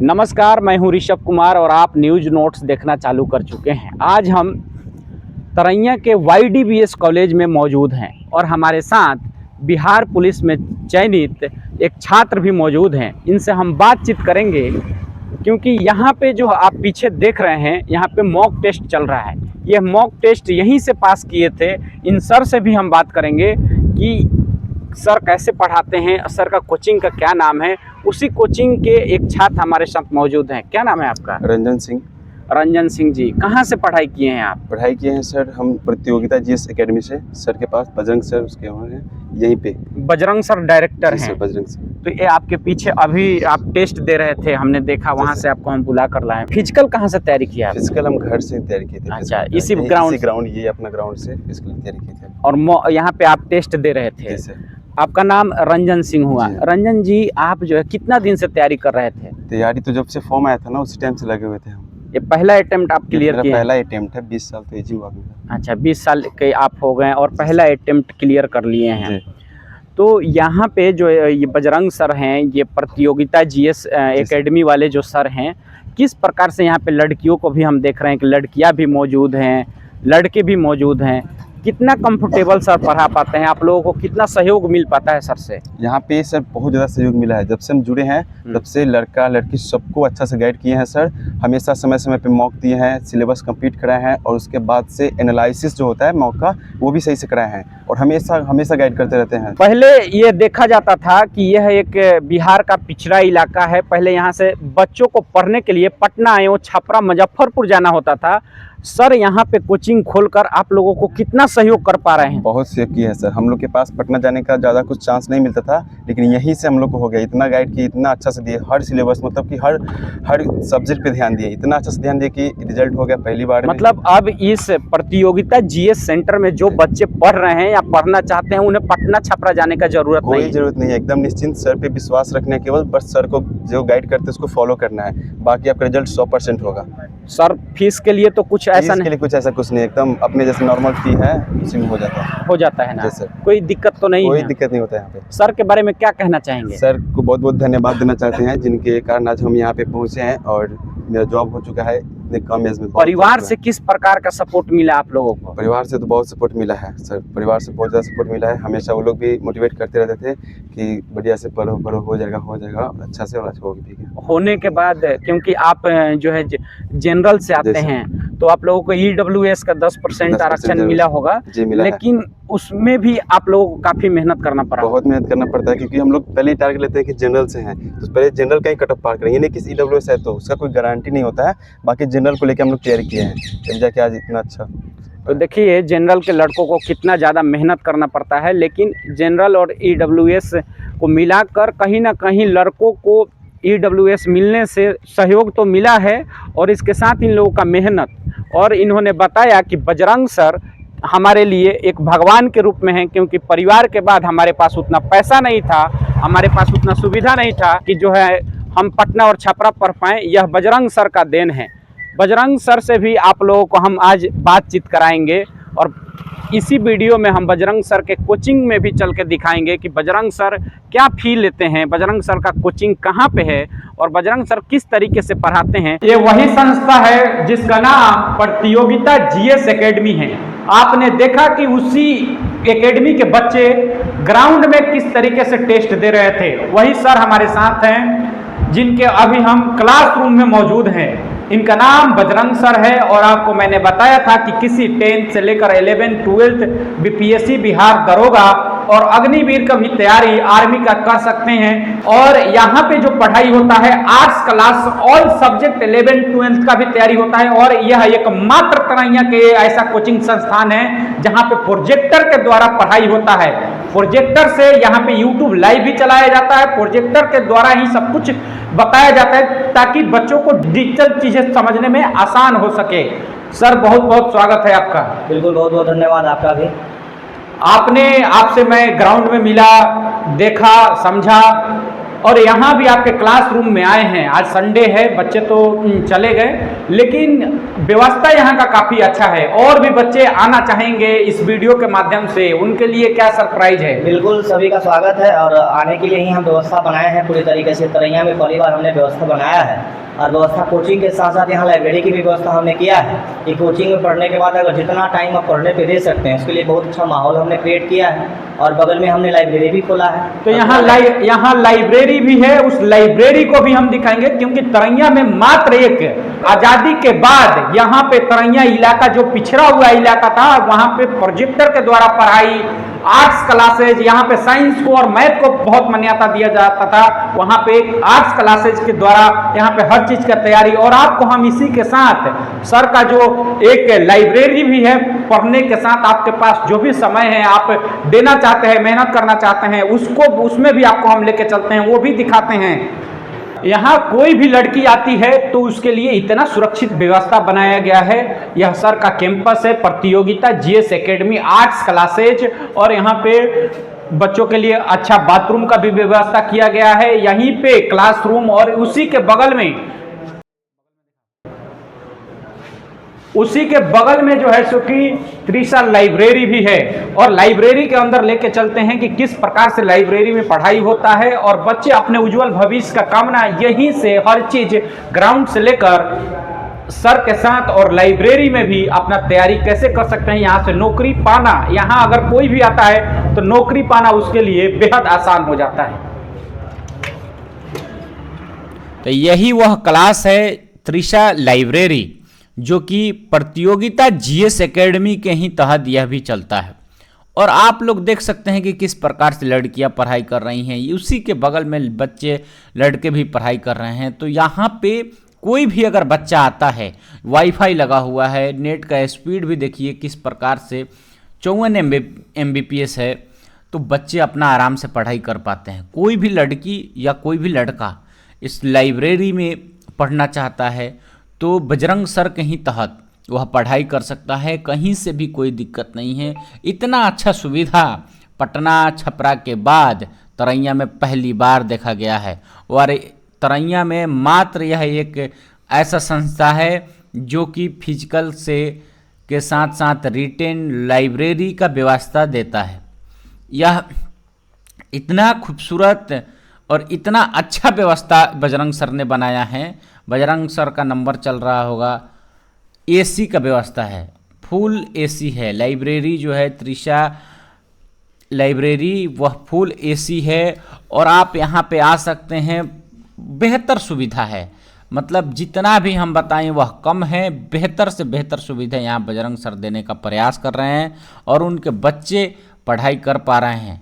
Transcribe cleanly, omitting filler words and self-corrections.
नमस्कार, मैं हूं ऋषभ कुमार और आप न्यूज नोट्स देखना चालू कर चुके हैं। आज हम तरैया के YDBS कॉलेज में मौजूद हैं और हमारे साथ बिहार पुलिस में चयनित एक छात्र भी मौजूद हैं। इनसे हम बातचीत करेंगे क्योंकि यहाँ पे जो आप पीछे देख रहे हैं, यहाँ पे मॉक टेस्ट चल रहा है। ये मॉक टेस्ट यहीं से पास किए थे। इन सर से भी हम बात करेंगे कि सर कैसे पढ़ाते हैं, सर का कोचिंग का क्या नाम है। उसी कोचिंग के एक छात्र हमारे साथ मौजूद हैं। क्या नाम है आपका? रंजन सिंह। रंजन सिंह जी, कहाँ से पढ़ाई किए हैं आप? पढ़ाई किए हैं सर हम प्रतियोगिता GS एकेडमी से, सर के पास बजरंग सर उसके वहाँ हैं, यहीं पे। बजरंग सर डायरेक्टर हैं? बजरंग सर। तो ये आपके पीछे अभी आप टेस्ट दे रहे थे, हमने देखा, वहाँ से आपको हम बुला कर लाए। फिजिकल कहाँ से तैयारी किया है? फिजिकल हम घर से तैयारी किए थे। अच्छा, इसी ग्राउंड, ये अपना ग्राउंड से फिजिकल तैयारी की थी। और यहाँ पे आप टेस्ट दे रहे थे। आपका नाम रंजन सिंह हुआ। रंजन जी, आप जो है कितना दिन से तैयारी कर रहे थे? तैयारी तो जब से फॉर्म आया था ना, उसी टाइम से लगे हुए थे हम। ये पहला अटेम्प्ट आप क्लियर किए? पहला अटेम्प्ट है, 20 साल तो एज हुआ। अच्छा, 20 साल के आप हो गए और पहला अटेम्प्ट क्लियर कर लिए हैं। तो यहाँ पे जो ये बजरंग सर हैं, ये प्रतियोगिता GS एकेडमी वाले जो सर हैं, किस प्रकार से यहाँ पे लड़कियों को भी हम देख रहे हैं कि लड़कियाँ भी मौजूद हैं, लड़के भी मौजूद हैं। कितना कंफर्टेबल सर पढ़ा पाते हैं? आप लोगों को कितना सहयोग मिल पाता है सर से? यहाँ पे सर बहुत ज़्यादा सहयोग मिला है। जब से हम जुड़े हैं तब से लड़का लड़की सबको अच्छा से गाइड किए हैं सर। हमेशा समय समय पे मॉक दिए हैं, सिलेबस कंप्लीट कराए हैं और उसके बाद से एनालिसिस जो होता है मॉक का, वो भी सही से कराए हैं और हमेशा गाइड करते रहते हैं। पहले ये देखा जाता था कि यह एक बिहार का पिछड़ा इलाका है। पहले यहाँ से बच्चों को पढ़ने के लिए पटना एवं छपरा, मुजफ्फरपुर जाना होता था। सर यहाँ पे कोचिंग खोलकर आप लोगों को कितना सहयोग कर पा रहे हैं? बहुत सहयोग किया है सर। हम लोग के पास पटना जाने का ज़्यादा कुछ चांस नहीं मिलता था, लेकिन यहीं से हम लोग को हो गया। इतना गाइड किए, इतना अच्छा से दिए, हर सिलेबस मतलब कि हर सब्जेक्ट पे ध्यान दिए, इतना अच्छा से ध्यान दिए कि रिजल्ट हो गया पहली बार। मतलब अब इस प्रतियोगिता GS सेंटर में जो बच्चे पढ़ रहे हैं या पढ़ना चाहते हैं, उन्हें पटना छपरा जाने का कोई जरूरत नहीं है। एकदम निश्चिंत, सर पे विश्वास रखना है केवल, बस सर को जो गाइड करते हैं उसको फॉलो करना है, बाकी आपका रिजल्ट 100% होगा। सर फीस के लिए तो कुछ ऐसा नहीं? कुछ ऐसा कुछ नहीं, एकदम अपने जैसे नॉर्मल फी है उसी में हो जाता है ना? सर कोई दिक्कत तो नहीं? कोई दिक्कत नहीं होता है यहाँ पे। सर के बारे में क्या कहना चाहेंगे? सर को बहुत बहुत धन्यवाद देना चाहते हैं, जिनके कारण आज हम यहाँ पे पहुँचे हैं और मेरा जॉब हो चुका है इतने कम एज में। परिवार से किस प्रकार का सपोर्ट मिला आप लोगों को? परिवार से तो बहुत सपोर्ट मिला है सर, परिवार से बहुत ज़्यादा सपोर्ट मिला है। हमेशा वो लोग भी मोटिवेट करते रहते थे कि बढ़िया से पढ़ो, हो जाएगा अच्छा से, और अच्छा होने के बाद, क्योंकि आप जो है जनरल से आते हैं, तो आप लोगों को EWS का 10% आरक्षण मिला होगा। लेकिन उसमें भी आप लोगों को काफ़ी मेहनत करना पड़ा? बहुत मेहनत करना पड़ता है, क्योंकि हम लोग पहले ही टारगेट लेते हैं कि जनरल से हैं, तो पहले जनरल का ही कट ऑफ पार करेंगे। नहीं कि EWS है तो उसका कोई गारंटी नहीं होता है। बाकी जनरल को लेकर हम लोग तैयारी किए हैं, तब जाके आज इतना अच्छा। तो देखिए, जनरल के लड़कों को कितना ज़्यादा मेहनत करना पड़ता है, लेकिन जनरल और EWS को मिलाकर कहीं ना कहीं लड़कों को EWS मिलने से सहयोग तो मिला है, और इसके साथ इन लोगों का मेहनत। और इन्होंने बताया कि बजरंग सर हमारे लिए एक भगवान के रूप में हैं, क्योंकि परिवार के बाद हमारे पास उतना पैसा नहीं था, हमारे पास उतना सुविधा नहीं था कि जो है हम पटना और छपरा पढ़ पाएँ। यह बजरंग सर का देन है। बजरंग सर से भी आप लोगों को हम आज बातचीत कराएंगे और इसी वीडियो में हम बजरंग सर के कोचिंग में भी चल के दिखाएंगे कि बजरंग सर क्या फी लेते हैं, बजरंग सर का कोचिंग कहाँ पे है और बजरंग सर किस तरीके से पढ़ाते हैं। ये वही संस्था है जिसका नाम प्रतियोगिता GS एकेडमी है। आपने देखा कि उसी एकेडमी के बच्चे ग्राउंड में किस तरीके से टेस्ट दे रहे थे। वही सर हमारे साथ हैं जिनके अभी हम क्लासरूम में मौजूद हैं। इनका नाम बजरंग सर है और आपको मैंने बताया था कि किसी 10th से लेकर 11th 12th BPSC बिहार दरोगा और अग्निवीर का भी तैयारी आर्मी का कर सकते हैं। और यहाँ पे जो पढ़ाई होता है arts class, all subject 11th 12th का भी तैयारी होता है। और यह एक मात्र तरैया के ऐसा कोचिंग संस्थान है जहाँ पे प्रोजेक्टर के द्वारा पढ़ाई होता है। प्रोजेक्टर से यहाँ पे YouTube लाइव भी चलाया जाता है। प्रोजेक्टर के द्वारा ही सब कुछ बताया जाता है ताकि बच्चों को डिजिटल चीजें समझने में आसान हो सके। सर बहुत बहुत स्वागत है आपका। बिल्कुल, बहुत बहुत धन्यवाद आपका भी। आपसे मैं ग्राउंड में मिला, देखा, समझा, और यहाँ भी आपके क्लासरूम में आए हैं। आज संडे है, बच्चे तो चले गए, लेकिन व्यवस्था यहाँ का काफ़ी अच्छा है। और भी बच्चे आना चाहेंगे इस वीडियो के माध्यम से, उनके लिए क्या सरप्राइज है? बिल्कुल, सभी का स्वागत है और आने के लिए ही हम व्यवस्था बनाए हैं पूरी तरीके से। तरैया में पहली बार हमने व्यवस्था बनाया है और व्यवस्था कोचिंग के साथ साथ यहाँ लाइब्रेरी की भी व्यवस्था हमने किया है कि कोचिंग में पढ़ने के बाद अगर जितना टाइम आप पढ़ने पे दे सकते हैं, उसके लिए बहुत अच्छा माहौल हमने क्रिएट किया है। और बगल में हमने लाइब्रेरी भी खोला है। तो यहाँ लाइब्रेरी भी है, उस लाइब्रेरी को भी हम दिखाएंगे, क्योंकि तरैया में मात्र एक आज़ादी के बाद यहाँ पे तरैया इलाका जो पिछड़ा हुआ इलाका था, वहाँ पे प्रोजेक्टर के द्वारा पढ़ाई, आर्ट्स क्लासेज, यहाँ पे साइंस को और मैथ को बहुत मान्यता दिया जाता था। वहाँ पे आर्ट्स क्लासेज के द्वारा यहाँ पे हर चीज़ का तैयारी। और आपको हम इसी के साथ सर का जो एक लाइब्रेरी भी है, पढ़ने के साथ आपके पास जो भी समय है आप देना चाहते हैं, मेहनत करना चाहते हैं, उसमें भी आपको हम लेके चलते हैं, वो भी दिखाते हैं। यहाँ कोई भी लड़की आती है तो उसके लिए इतना सुरक्षित व्यवस्था बनाया गया है। यह सर का कैंपस है, प्रतियोगिता जीएस एकेडमी आर्ट्स क्लासेज, और यहाँ पे बच्चों के लिए अच्छा बाथरूम का भी व्यवस्था किया गया है। यहीं पे क्लासरूम और उसी के बगल में जो है सो कि त्रिशा लाइब्रेरी भी है। और लाइब्रेरी के अंदर लेके चलते हैं कि किस प्रकार से लाइब्रेरी में पढ़ाई होता है, और बच्चे अपने उज्जवल भविष्य का कामना यहीं से हर चीज ग्राउंड से लेकर सर के साथ और लाइब्रेरी में भी अपना तैयारी कैसे कर सकते हैं, यहाँ से नौकरी पाना, यहाँ अगर कोई भी आता है तो नौकरी पाना उसके लिए बेहद आसान हो जाता है। तो यही वह क्लास है त्रिशा लाइब्रेरी, जो कि प्रतियोगिता जीएस एकेडमी के ही तहत यह भी चलता है। और आप लोग देख सकते हैं कि किस प्रकार से लड़कियां पढ़ाई कर रही हैं, उसी के बगल में बच्चे लड़के भी पढ़ाई कर रहे हैं। तो यहाँ पे कोई भी अगर बच्चा आता है, वाईफाई लगा हुआ है, नेट का स्पीड भी देखिए किस प्रकार से 54 MBPS है, तो बच्चे अपना आराम से पढ़ाई कर पाते हैं। कोई भी लड़की या कोई भी लड़का इस लाइब्रेरी में पढ़ना चाहता है तो बजरंग सर के ही तहत वह पढ़ाई कर सकता है, कहीं से भी कोई दिक्कत नहीं है। इतना अच्छा सुविधा पटना छपरा के बाद तरैया में पहली बार देखा गया है। और तरैया में मात्र यह एक ऐसा संस्था है जो कि फिजिकल से के साथ साथ रिटेन लाइब्रेरी का व्यवस्था देता है। यह इतना खूबसूरत और इतना अच्छा व्यवस्था बजरंग सर ने बनाया है। बजरंग सर का नंबर चल रहा होगा, एसी का व्यवस्था है, फुल एसी है। लाइब्रेरी जो है त्रिशा लाइब्रेरी वह फुल एसी है, और आप यहाँ पे आ सकते हैं। बेहतर सुविधा है, मतलब जितना भी हम बताएं वह कम है। बेहतर से बेहतर सुविधा यहाँ बजरंग सर देने का प्रयास कर रहे हैं, और उनके बच्चे पढ़ाई कर पा रहे हैं।